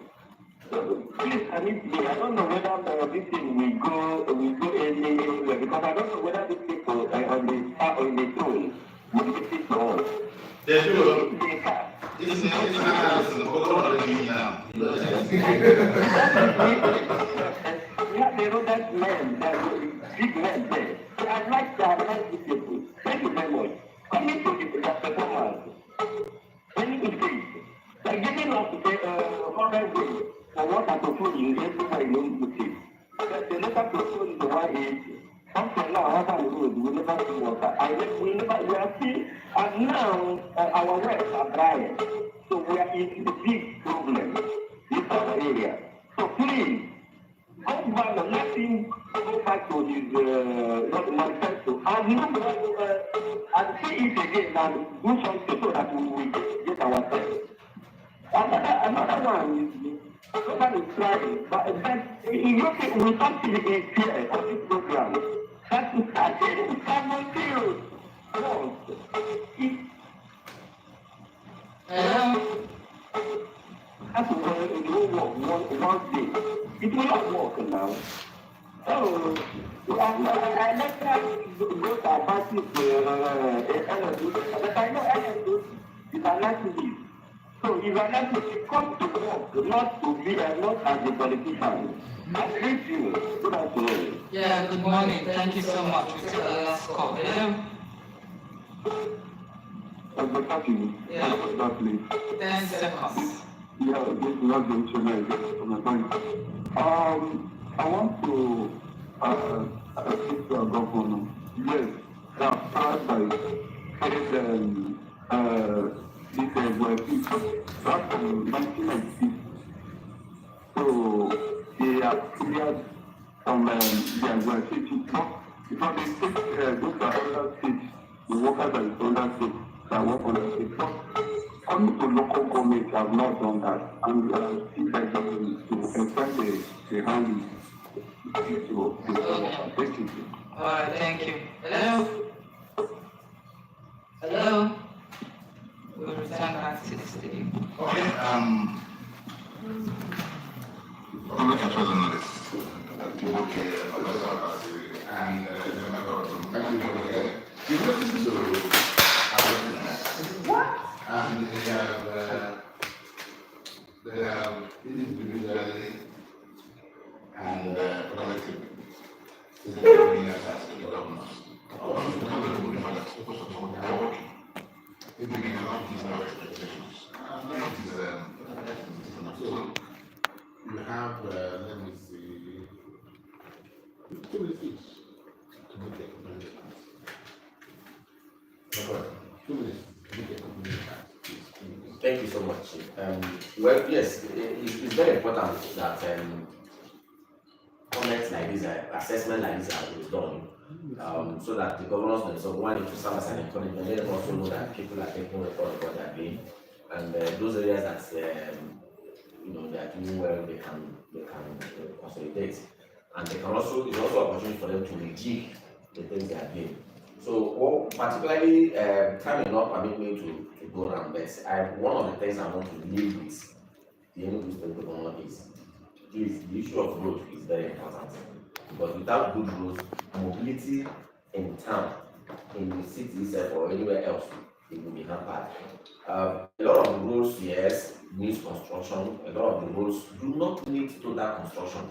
Please, I don't know whether this thing will go anywhere because I don't know whether these people on the phone will listen to us. They do. They can. This is now. Yeah, they know that man, that big man there. So I'd like these people. Thank you very much. Coming to the performance. When it is, like giving us foreign way for what I propose in everywhere in English. But the letter proposed is the one is something now what I do, we never see water. We are still, and now our wells are dry. So we are in the big problem in our area. So please, go back and let him go back to his manifesto and look and see it again and do something so that we will get ourselves. Another one is nobody is trying, but in UK we can't see the fear of this program. That is again someone feels That's why it will work one day. It will not work now. So, I like that those are parties, but I know NSO is an activist. So if an activist comes to work, not to be not as a politician, I hate you. Good afternoon. Yeah, good morning. Thank you so much. We took the last call. Hello? The party, Yeah. that please. 10 seconds. Yeah, this is not the internet on my point. I want to speak to our governor. Yes, they are proud by this YP back in 1996. So they are cleared from their YP. Because they take those are other states, the workers that is under state, that work on the state. Coming to local government have not done that, and still like to extend the hand to thank you. All right, thank you. Hello? Hello? We'll return back to the studio. Okay, public affairs analyst, Tiboke, and the member of the you listen to what? And they have individually and collectively. This is bringing us as the governors. It begins not these our expectations. So you have, let me see, 2 minutes each to make a community plans. 2 minutes to make a community plans. Thank you so much. Well, yes, it's very important that comments like this, assessment like this is done, so that the governors themselves want it to serve as an encouragement. Let them also know that people are taking record of what they are doing, and those areas that they are doing well, they can consolidate, and they can also it's also an opportunity for them to rejig the things they are doing. So, particularly, time will not permit me to go around, but one of the things I want to leave with the Enugu State Governor is the issue of road is very important, because without good roads, mobility in town, in the city itself or anywhere else, it will be hampered. A lot of the roads, yes, needs construction. A lot of the roads do not need total construction.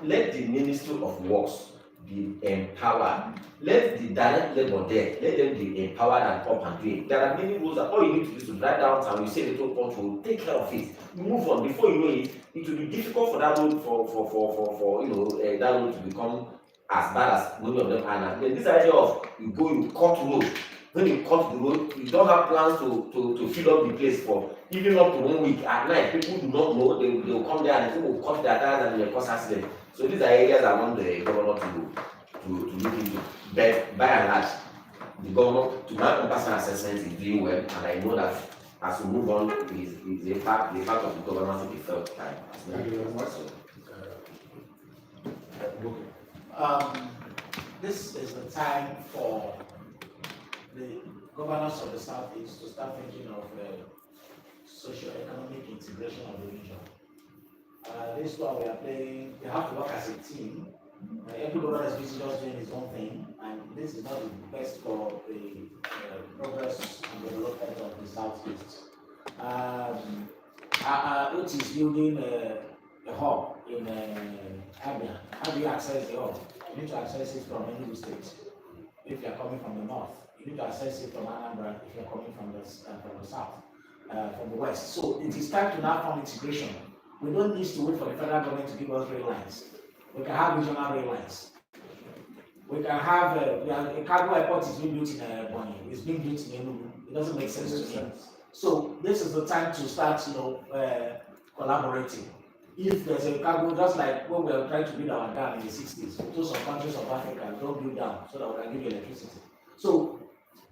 Let the Ministry of Works be empowered. Let the direct labor there, let them be empowered and up and doing. There are many roads that all you need to do is to drive downtown, you say the toll punch will take care of it. You move on. Before you know it, it will be difficult for that road that road to become as bad as many of them are now. Then this idea of you cut road. When you cut the road, you don't have plans to fill up the place for even up to 1 week. At night, people do not know, they will come there and people will cut their tires and they will cause accident. So these are areas I want the governor to look into. But by and large, the governor, to my own personal assessment, is doing well, and I know that as we move on, is the part of the government to be felt by as many people as possible. This is the time for the governors of the Southeast to start thinking of socio-economic integration of the region. This one we are playing, they have to work as a team. Every governor is busy just doing his own thing, and this is not the best for the progress and development of the Southeast. Which is building a hub in Abia. How do you access the hub? You need to access it from any state. If you are coming from the north, you need to access it from Anambra if you are coming from the south, from the west. So it is time to now form integration. We don't need to wait for the federal government to give us rail lines. We can have regional rail lines. We can have a cargo airport is being built in Bonny. It's being built in Enugu. It doesn't make sense to me. So this is the time to start, collaborating. If there's a cargo, just like when we were trying to build our dam in the 60s, to some countries of Africa, don't build dam so that we can give you electricity. So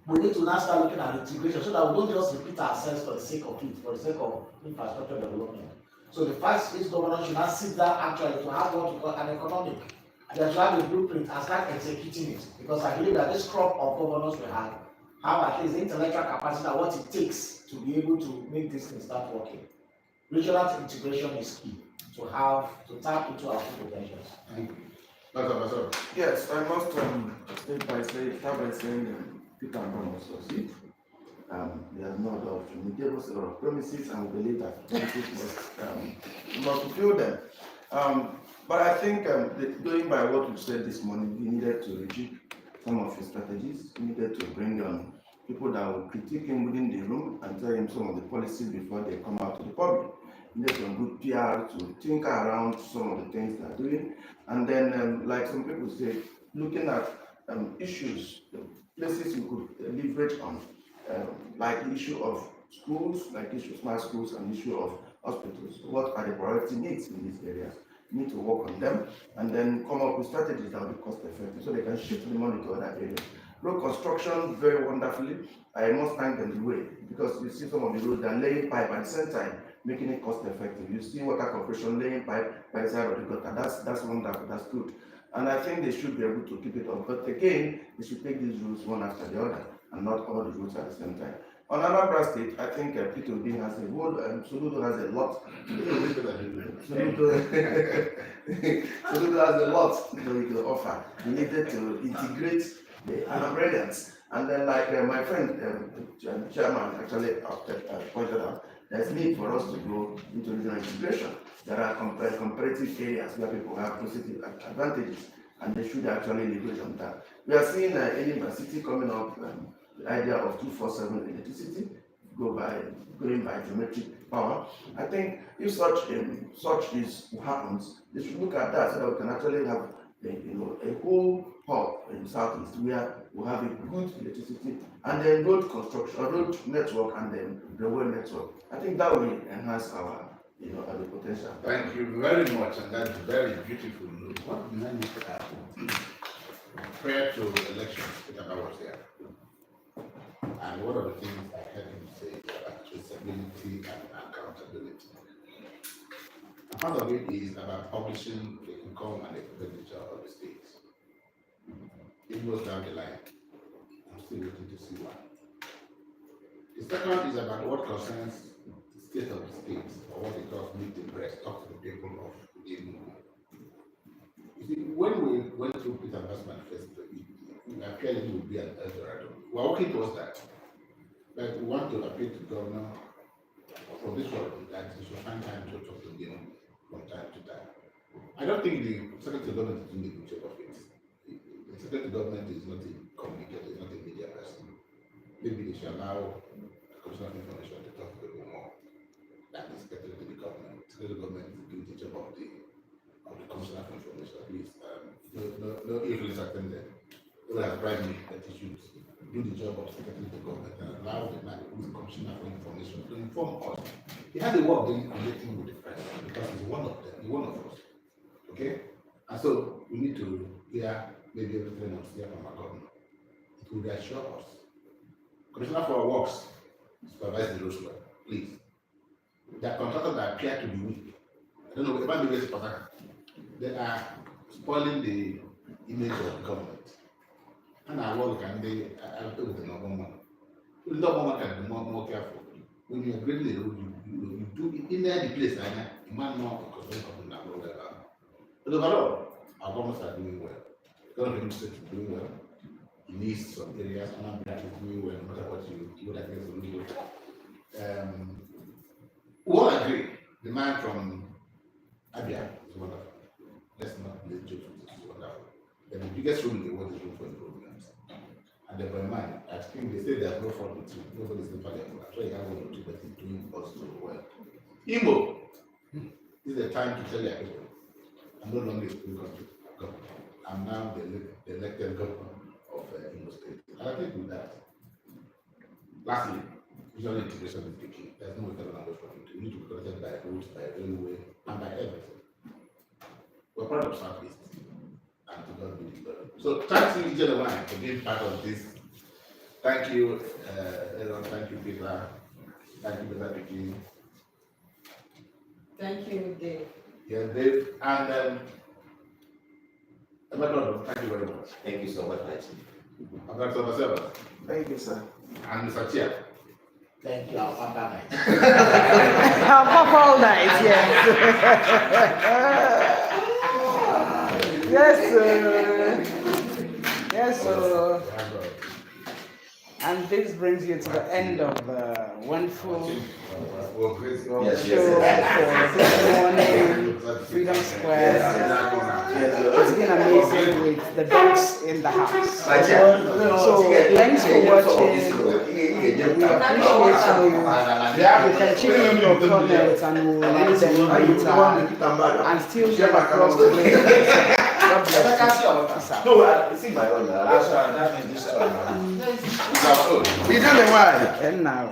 we need to now start looking at integration so that we don't just repeat ourselves for the sake of it, for the sake of infrastructure development. So the first state governor should now sit down actually to have what we call an economic, and then to have a blueprint and start executing it. Because I believe that this crop of governors we have at least the intellectual capacity and what it takes to be able to make this thing start working. Regional integration is key to tap into our full potentials. Yes, I must start by saying Peter and John must succeed. There's no other option. He gave us a lot of promises, and we believe that promises must fulfill them. But I think going by what we said this morning, we needed to rejig some of his strategies. We needed to bring people that will critique him within the room and tell him some of the policies before they come out to the public. We need some good PR to think around some of the things they're doing. And then, like some people say, looking at issues, places we could leverage on, like the issue of schools, like issue of smart schools, and issue of hospitals. What are the priority needs in these areas? We need to work on them and then come up with strategies that will be cost effective so they can shift the money to other areas. Road construction, very wonderfully. I must thank them the way, because you see some of the roads that are laying pipe at the same time, making it cost effective. You see water corporation laying pipe by the side of the gutter. That's wonderful, that's good. And I think they should be able to keep it up. But again, they should take these routes one after the other and not all the routes at the same time. On Anambra State, I think Peter Obi has a whole, Soludo has a lot. Soludo has a lot to offer. We needed to integrate the Anambradians. And then, like my friend, Chairman, actually pointed out, there's need for us to go into regional integration. There are comparative areas where people have positive advantages, and they should actually leverage on that. We are seeing Edinburgh City coming up, the idea of 247 electricity, going by geometric power. I think if such happens, they should look at that so that we can actually have a whole hub in the southeast where we have a good electricity and then road construction, road network, and then railway network. I think that will enhance our potential. Thank you very much, and that's very beautiful. What behind prior to the election, I was there. And one of the things I heard him say about traceability and accountability. And part of it is about publishing the income and expenditure of the states. It goes down the line. I'm still waiting to see why. The second is about what concerns the state of the states, or what they call meet the press, talk to the people of the movement. You see, when we went through Peter Mbas manifesto, it appeared he would be an Eldorado. We're working towards that. But we want to appeal to the governor for this one that he should find time to talk to him from time to time. I don't think the Secretary of Government is doing a good job of it. The Secretary of Government is not a communicator, is not a media person. Maybe they should allow the Commissioner of Information to talk to people more than the Secretary of the Government. The Secretary of Government is doing the job of the Commissioner of Information. Please, no influence attend them. They will have bribed me that he should do the job of Secretary of the Government and allow the man who is Commissioner for Information to inform us. He has a work doing connecting with the press because he's one of them, he's one of us. Okay? And so we need to hear maybe every 3 months hear from our governor. It will reassure us. Commissioner for Works, supervise the roads well, please. There are contractors that appear to be weak. I don't know, about the way they are spoiling the image of the government. And I work and they are with the normal one. The normal one can be more careful. When you are grading the road, you do in there the place like that, you might not because when you come down. But overall, our governments are doing well. The government is doing well. It needs some areas, and I'm is doing well, no matter what you would agree with me. We all agree. The man from Abia is wonderful. Let's not let jokes with this, is wonderful. And the biggest room in the world is room for improvement. And the man, I think they say there's no fault with you. Nobody's in parliament. I'm sure you have one or two, but he's doing also well. Imo, this is the time to tell your people. I'm no longer a school governor. I'm now the elected governor of Imo State. And I think with that, lastly, regional integration is the key. There's no other language for it. We need to be connected by roads, by railway, and by everything. We're part of Southeast. And to God be the glory. So thank you, gentlemen, for being part of this. Thank you, Aaron. Thank you, Peter. Thank you, Brother Vicky. Thank you, Dave. Yes, Dave. And thank you very much. Thank you so much, my chief. I'm Dr. Maseba. Thank you, sir. And Mr. Chair. Thank you, our Papa Night. Our Papa all night, yes. Yes, sir. Yes, sir. And this brings you to the end of the wonderful Yes, show for this morning, Freedom Square. It's been amazing with the dogs in the house. So thanks for watching. We appreciate you. You can chip in your comments and we'll read them later and still get across the way. God bless you. Peace out. No, I see my own. That's right, that means this one. You don't know why. And now.